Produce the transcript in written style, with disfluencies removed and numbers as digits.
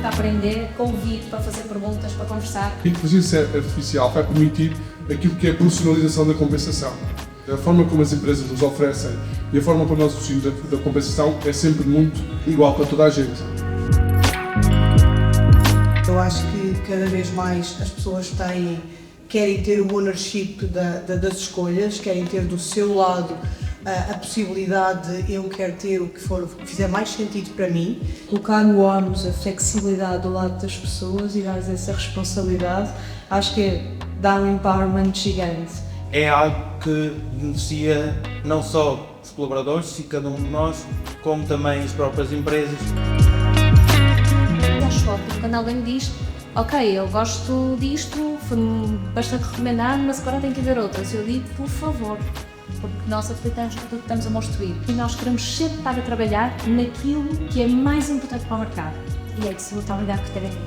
Aprender, convite para fazer perguntas, para conversar. A inteligência artificial vai permitir aquilo que é a profissionalização da compensação. A forma como as empresas nos oferecem e a forma como nós usamos da compensação é sempre muito igual para toda a gente. Eu acho que cada vez mais as pessoas querem ter o ownership das escolhas, querem ter do seu lado a possibilidade de eu quero ter o que fizer mais sentido para mim. Colocar no ónus a flexibilidade do lado das pessoas e dar essa responsabilidade, acho que dá um empowerment gigante. É algo que beneficia não só os colaboradores e cada um de nós, como também as próprias empresas. Eu acho ótimo quando alguém me diz: ok, eu gosto disto, foi-me bastante recomendado, mas agora tem que haver outras. Eu digo, por favor, porque nós acreditamos no que estamos a construir e nós queremos sempre estar a trabalhar naquilo que é mais importante para o mercado. E é isso, eu estou a olhar por ter aqui.